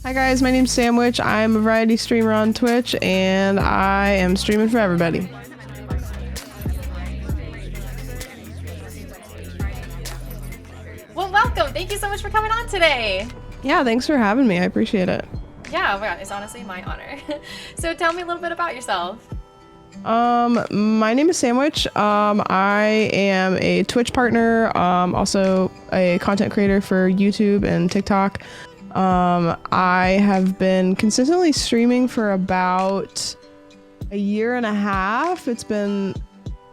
Hi guys, my name's SamWitch. I'm a variety streamer on Twitch and I am streaming for everybody. Well, welcome. Thank you so much for coming on today. Yeah, thanks for having me. I appreciate it. Yeah, oh my God, it's honestly my honor. So tell me a little bit about yourself. My name is SamWitch. I am a Twitch partner, also a content creator for YouTube and TikTok. I have been consistently streaming for about a year and a half. It's been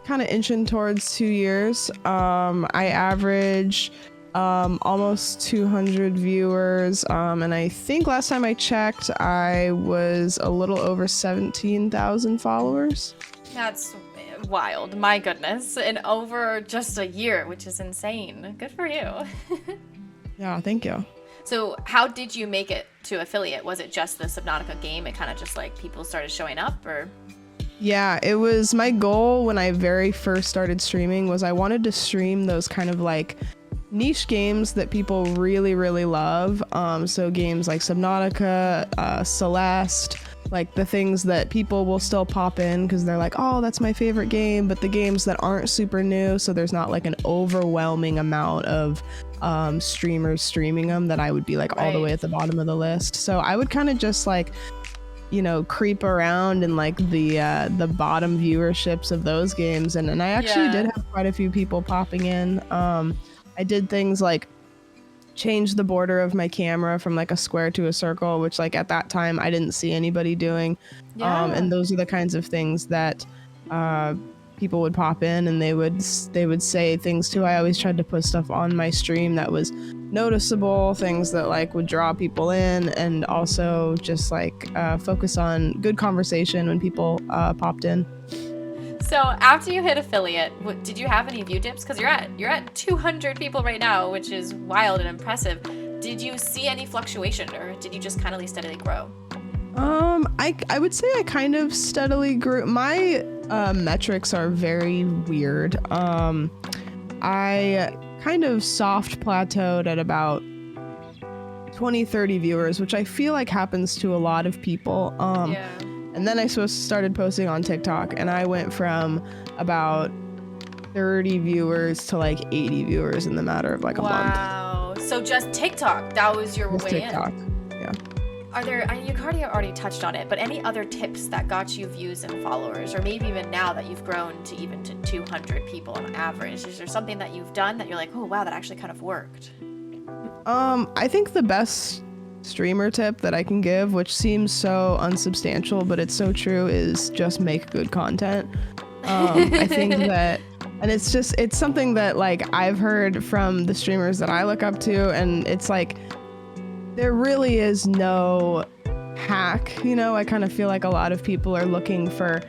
kind of inching towards 2 years. I average almost 200 viewers, and I think last time I checked I was a little over 17,000 followers. That's wild, my goodness, in over just a year, which is insane. Good for you. Yeah, thank you. So how did you make it to affiliate? Was it just the Subnautica game? It kind of just like people started showing up, or? Yeah, it was my goal when I very first started streaming was I wanted to stream those kind of like niche games that people really, really love. So games like Subnautica, Celeste, like the things that people will still pop in because they're like, oh, that's my favorite game, but the games that aren't super new, so there's not like an overwhelming amount of streamers streaming them that I would be like all the way at the bottom of the list. So I would kind of just like, you know, creep around in like the bottom viewerships of those games, and I actually did have quite a few people popping in. I did things like change the border of my camera from like a square to a circle, which like at that time I didn't see anybody doing. And those are the kinds of things that people would pop in and they would say things too. I always tried to put stuff on my stream that was noticeable, things that like would draw people in, and also just like focus on good conversation when people popped in. So after you hit affiliate, did you have any view dips? Because you're at 200 people right now, which is wild and impressive. Did you see any fluctuation, or did you just kind of steadily grow? I would say I kind of steadily grew. My metrics are very weird. I kind of soft plateaued at about 20-30 viewers, which I feel like happens to a lot of people. And then I started posting on TikTok, and I went from about 30 viewers to like 80 viewers in the matter of like a month. Wow. So just TikTok, that was your way TikTok. in. Yeah. Are there, you already touched on it, but any other tips that got you views and followers, or maybe even now that you've grown to even to 200 people on average, is there something that you've done that you're like, oh wow, that actually kind of worked? I think the best streamer tip that I can give, which seems so unsubstantial but it's so true, is just make good content. I think that, and it's something that like I've heard from the streamers that I look up to, and it's like there really is no hack, you know. I kind of feel like a lot of people are looking for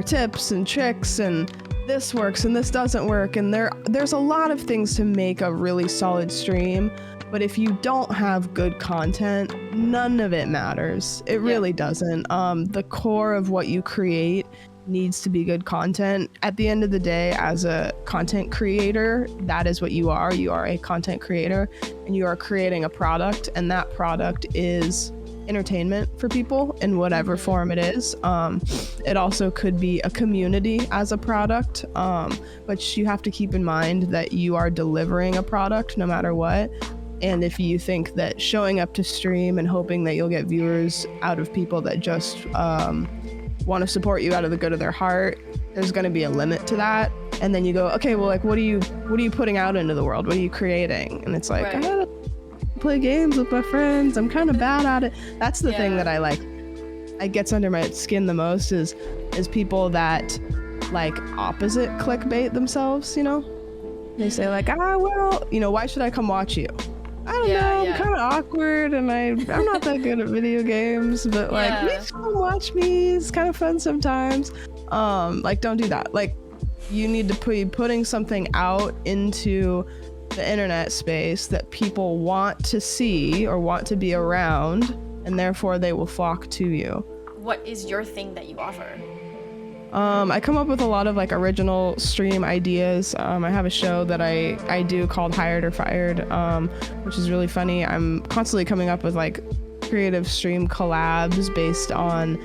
tips and tricks, and this works and this doesn't work, and there's a lot of things to make a really solid stream. But if you don't have good content, none of it matters. It really doesn't. The core of what you create needs to be good content. At the end of the day, as a content creator, that is what you are. You are a content creator, and you are creating a product, and that product is entertainment for people in whatever form it is. It also could be a community as a product, but you have to keep in mind that you are delivering a product no matter what. And if you think that showing up to stream and hoping that you'll get viewers out of people that just want to support you out of the good of their heart, there's going to be a limit to that. And then you go, okay, well, like, what are you putting out into the world? What are you creating? And it's like, I gotta play games with my friends. I'm kind of bad at it. That's the thing that it gets under my skin the most is people that like opposite clickbait themselves, you know? They say like, well, you know, why should I come watch you? I don't know, I'm kind of awkward and I'm not that good at video games, but like, please come watch me, it's kind of fun sometimes. Like, don't do that. Like, you need to be putting something out into the internet space that people want to see or want to be around, and therefore they will flock to you. What is your thing that you offer? I come up with a lot of like original stream ideas. I have a show that I do called Hired or Fired, which is really funny. I'm constantly coming up with like creative stream collabs based on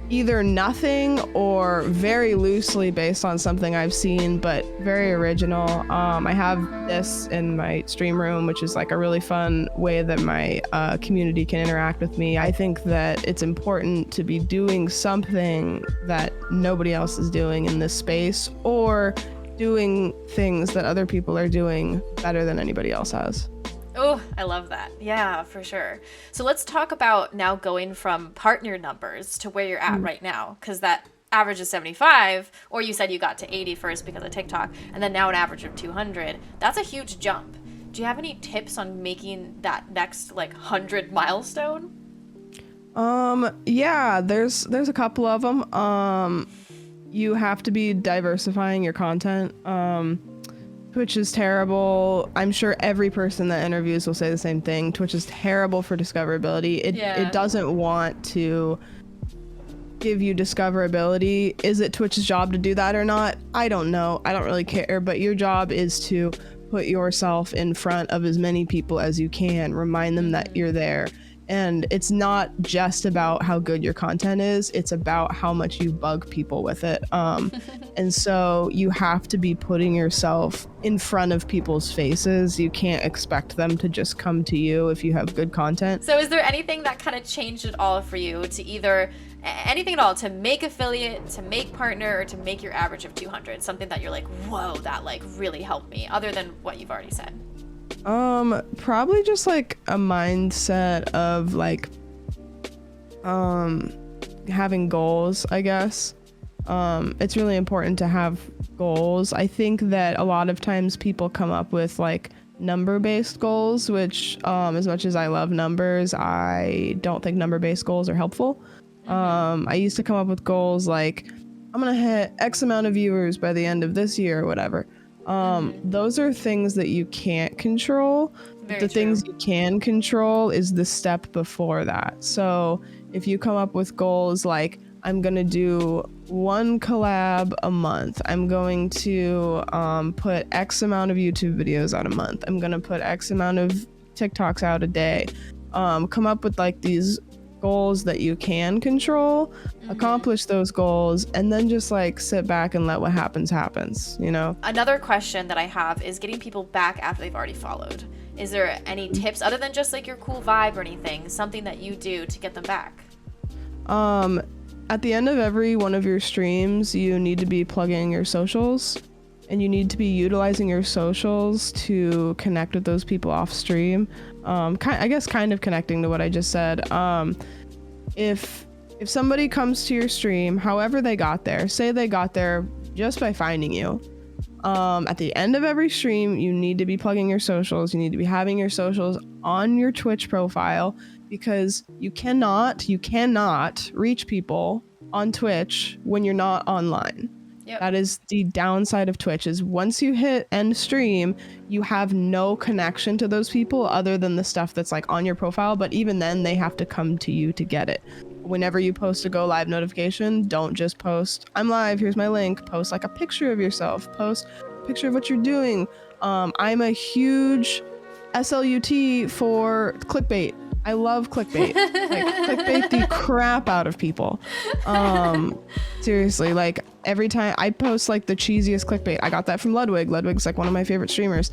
either nothing or very loosely based on something I've seen, but very original. I have this in my stream room, which is like a really fun way that my community can interact with me. I think that it's important to be doing something that nobody else is doing in this space, or doing things that other people are doing better than anybody else has. Oh, I love that. Yeah, for sure. So let's talk about now going from partner numbers to where you're at right now, because that average is 75, or you said you got to 80 first because of TikTok, and then now an average of 200. That's a huge jump. Do you have any tips on making that next like 100 milestone? Yeah, there's a couple of them. You have to be diversifying your content. Twitch is terrible. I'm sure every person that interviews will say the same thing. Twitch is terrible for discoverability. It doesn't want to give you discoverability. Is it Twitch's job to do that or not? I don't know. I don't really care. But your job is to put yourself in front of as many people as you can. Remind them that you're there. And it's not just about how good your content is, it's about how much you bug people with it. And so you have to be putting yourself in front of people's faces. You can't expect them to just come to you if you have good content. So is there anything that kind of changed it all for you, to either anything at all, to make affiliate, to make partner, or to make your average of 200? Something that you're like, whoa, that like really helped me, other than what you've already said? Probably just like a mindset of like having goals, I guess. It's really important to have goals. I think that a lot of times people come up with like number-based goals, which as much as I love numbers, I don't think number-based goals are helpful. I used to come up with goals like, I'm gonna hit X amount of viewers by the end of this year or whatever. Those are things that you can't control. Very the true. things you can control is the step before that. So if you come up with goals like, I'm gonna do 1 collab a month, I'm going to put X amount of YouTube videos out a month, I'm gonna put X amount of TikToks out a day, come up with like these goals that you can control, accomplish those goals, and then just like sit back and let what happens, you know? Another question that I have is getting people back after they've already followed. Is there any tips other than just like your cool vibe or anything, something that you do to get them back? At the end of every one of your streams, you need to be plugging your socials, and you need to be utilizing your socials to connect with those people off stream. I guess kind of connecting to what I just said. If somebody comes to your stream, however they got there, say they got there just by finding you, at the end of every stream, you need to be plugging your socials. You need to be having your socials on your Twitch profile, because you cannot reach people on Twitch when you're not online. Yep. That is the downside of Twitch, is once you hit end stream, you have no connection to those people other than the stuff that's like on your profile. But even then, they have to come to you to get it. Whenever you post a go live notification, don't just post, I'm live, here's my link. Post like a picture of yourself, post a picture of what you're doing. I'm a huge SLUT for clickbait. I love clickbait. Like, clickbait the crap out of people. Seriously, like every time I post like the cheesiest clickbait, I got that from Ludwig. Ludwig's like one of my favorite streamers.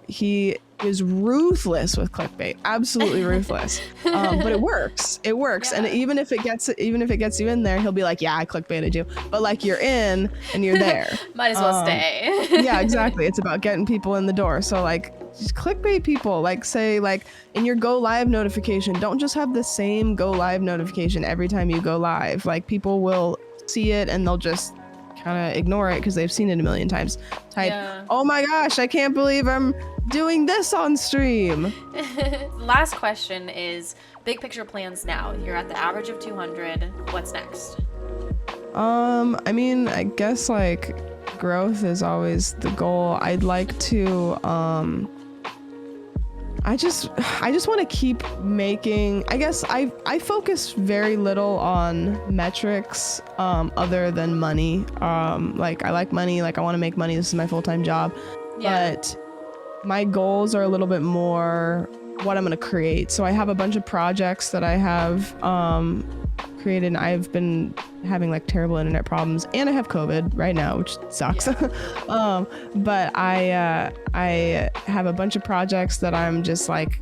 He is ruthless with clickbait, absolutely ruthless. But it works. Yeah. And even if it gets you in there, he'll be like, yeah, I clickbaited you. But like, you're in and you're there. Might as well stay. Yeah, exactly. It's about getting people in the door. So like, just clickbait people. Like, say like in your go live notification, don't just have the same go live notification every time you go live. Like, people will see it and they'll just kind of ignore it because they've seen it a million times. Type, oh my gosh, I can't believe I'm doing this on stream. Last question is big picture plans now. You're at the average of 200. What's next? I mean, I guess like growth is always the goal. I'd like to I just want to keep making, I guess I focus very little on metrics other than money. Like, I like money, like I want to make money, this is my full-time job. Yeah. But my goals are a little bit more what I'm gonna create. So I have a bunch of projects that I have created, and I've been having like terrible internet problems, and I have COVID right now, which sucks. Yeah. But I have a bunch of projects that I'm just like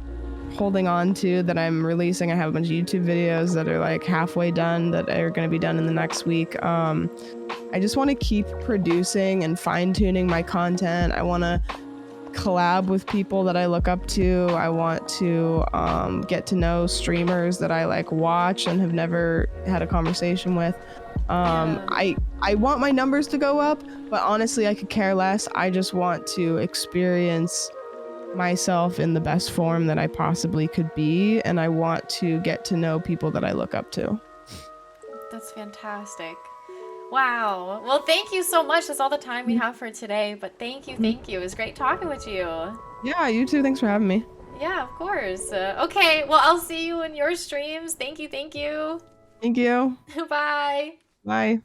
holding on to, that I'm releasing. I have a bunch of YouTube videos that are like halfway done, that are going to be done in the next week. I just want to keep producing and fine-tuning my content. I want to collab with people that I look up to. I want to get to know streamers that I like watch and have never had a conversation with. I want my numbers to go up, but honestly I could care less. I just want to experience myself in the best form that I possibly could be, and I want to get to know people that I look up to. That's fantastic. Wow. Well, thank you so much. That's all the time we have for today, but thank you. It was great talking with you. Yeah, you too. Thanks for having me. Yeah, of course. Okay, well, I'll see you in your streams. Thank you. Thank you. Bye. Bye.